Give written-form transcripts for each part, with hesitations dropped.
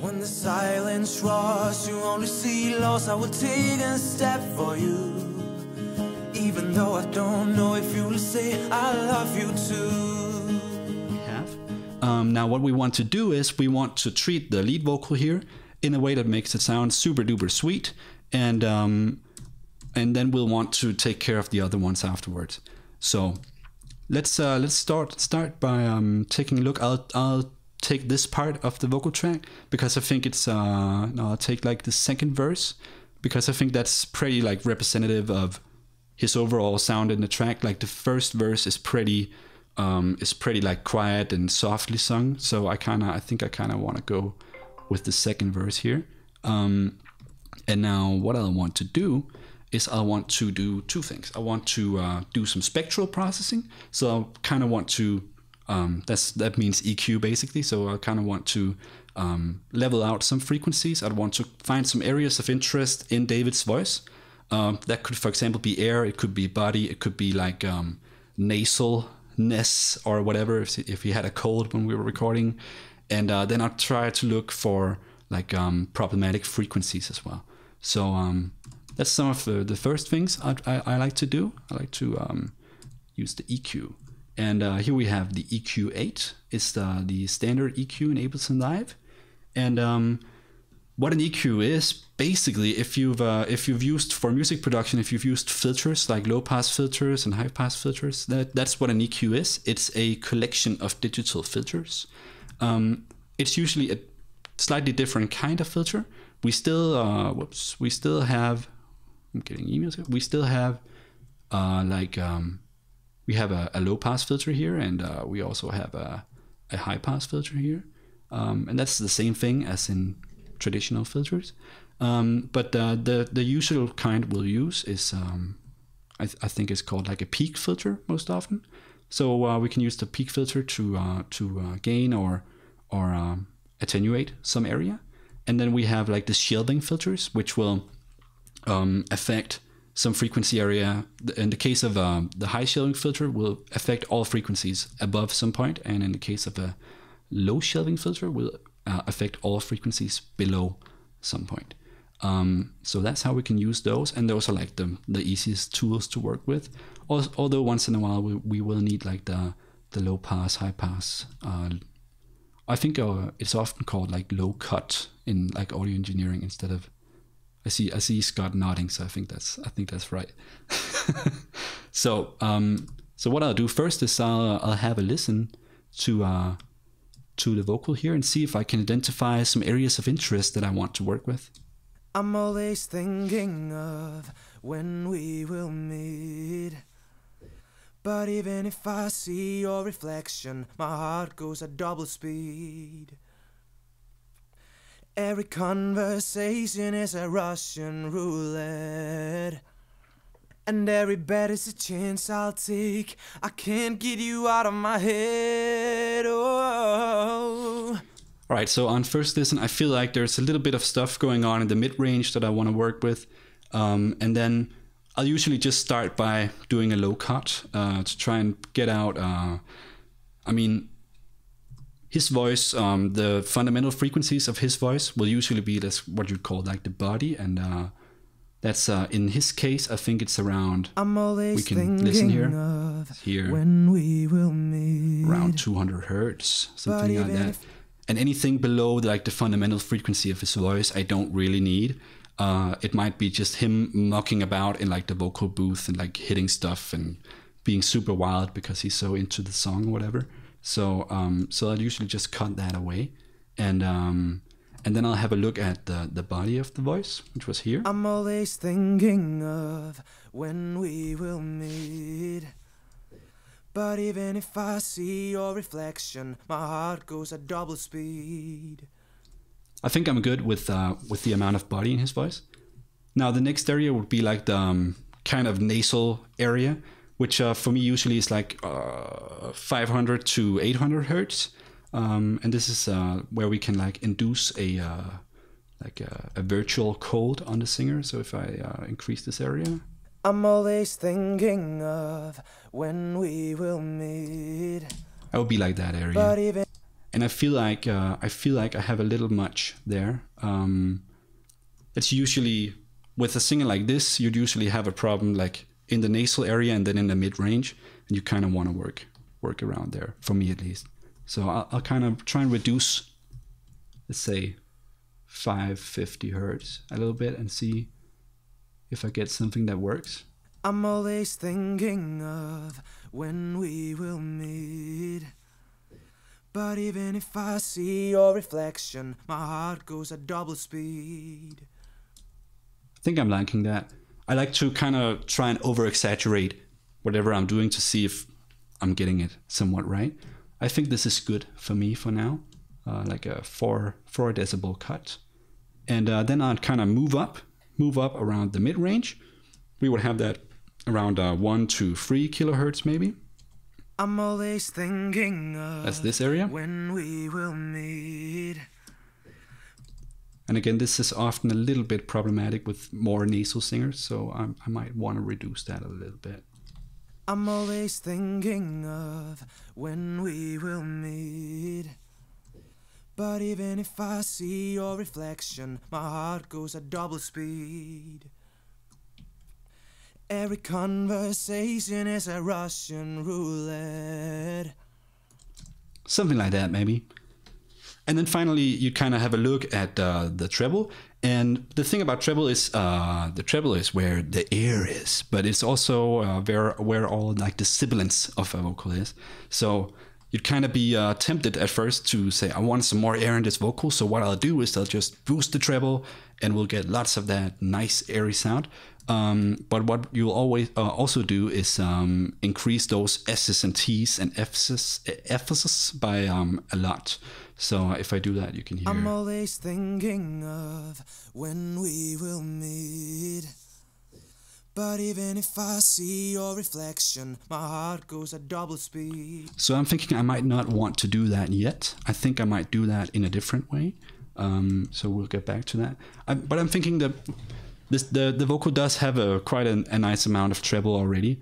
When the silence roars, you only see loss. I will take a step for you, even though I don't know if you'll say I love you too. We have. Now what we want to do is we want to treat the lead vocal here in a way that makes it sound super duper sweet, and then we'll want to take care of the other ones afterwards. So let's start by taking a look. I'll take this part of the vocal track because I think it's no, I'll take like the second verse because I think that's pretty like representative of his overall sound in the track. Like the first verse is pretty like quiet and softly sung, so I think I kind of want to go with the second verse here. And now what I want to do is I want to do two things. I want to do some spectral processing, so I kind of want to that means EQ basically. So I kind of want to level out some frequencies. I want to find some areas of interest in David's voice. That could, for example, be air. It could be body. It could be like nasalness or whatever. If he had a cold when we were recording, and then I'll try to look for like problematic frequencies as well. So that's some of the first things I like to do. I like to use the EQ. And here we have the EQ8. It's the standard EQ in Ableton Live. And what an EQ is, basically, if you've used for music production, if you've used filters like low pass filters and high pass filters, that's what an EQ is. It's a collection of digital filters. It's usually a slightly different kind of filter. We still we still have, I'm getting emails here. We still have we have a low pass filter here, and we also have a high pass filter here, and that's the same thing as in traditional filters. But the usual kind we'll use is I think it's called like a peak filter most often. So we can use the peak filter to gain or attenuate some area, and then we have like the shelving filters, which will affect some frequency area. In the case of the high shelving filter, will affect all frequencies above some point, and in the case of a low shelving filter, will affect all frequencies below some point. So that's how we can use those, and those are like the easiest tools to work with. Although once in a while we will need like the low pass, high pass. I think it's often called like low cut in like audio engineering instead of. I see Scott nodding, so I think that's right. So what I'll do first is I'll have a listen to the vocal here and see if I can identify some areas of interest that I want to work with. I'm always thinking of when we will meet, but even if I see your reflection, my heart goes at double speed. Every conversation is a Russian roulette, and every bet is a chance I'll take. I can't get you out of my head. Oh. All right, so on first listen, I feel like there's a little bit of stuff going on in the mid-range that I want to work with, and then I'll usually just start by doing a low cut to try and get out. I mean, his voice, the fundamental frequencies of his voice will usually be this, what you'd call like the body, and that's in his case, I think it's around. We can listen here, when we will meet, around 200 hertz, something like that. And anything below like the fundamental frequency of his voice, I don't really need. It might be just him mucking about in like the vocal booth and like hitting stuff and being super wild because he's so into the song or whatever. So I'll usually just cut that away, and then I'll have a look at the body of the voice, which was here. I'm always thinking of when we will meet, but even if I see your reflection, my heart goes at double speed. I think I'm good with the amount of body in his voice. Now the next area would be like the kind of nasal area, which for me usually is like 500 to 800 hertz, and this is where we can like induce a virtual cold on the singer. So if I increase this area, I'm always thinking of when we will meet. I would be like that area. and I feel like I have a little much there. It's usually with a singer like this, you'd usually have a problem like in the nasal area and then in the mid range, and you kind of want to work around there, for me at least. So I'll kind of try and reduce, let's say, 550 hertz a little bit and see if I get something that works. I'm always thinking of when we will meet, but even if I see your reflection, my heart goes at double speed. I think I'm liking that. I like to kind of try and over-exaggerate whatever I'm doing to see if I'm getting it somewhat right. I think this is good for me for now, like a 4 decibel cut. And then I'd kind of move up around the mid-range. We would have that around 1 to 3 kilohertz maybe. I'm always thinking of that's this area. When we will meet. And again, this is often a little bit problematic with more nasal singers, so I might want to reduce that a little bit. I'm always thinking of when we will meet, but even if I see your reflection, my heart goes at double speed. Every conversation is a Russian roulette. Something like that, maybe. And then finally, you kind of have a look at the treble. And the thing about treble is the treble is where the air is, but it's also where all like the sibilance of a vocal is. So you'd kind of be tempted at first to say, I want some more air in this vocal. So what I'll do is I'll just boost the treble and we'll get lots of that nice airy sound. But what you'll always also do is increase those S's and T's and F's by a lot. So if I do that, you can hear. I'm always thinking of when we will meet, but even if I see your reflection, my heart goes at double speed. So I'm thinking I might not want to do that yet. I think I might do that in a different way. So we'll get back to that. But I'm thinking that the vocal does have quite a nice amount of treble already.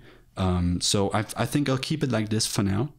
So I think I'll keep it like this for now.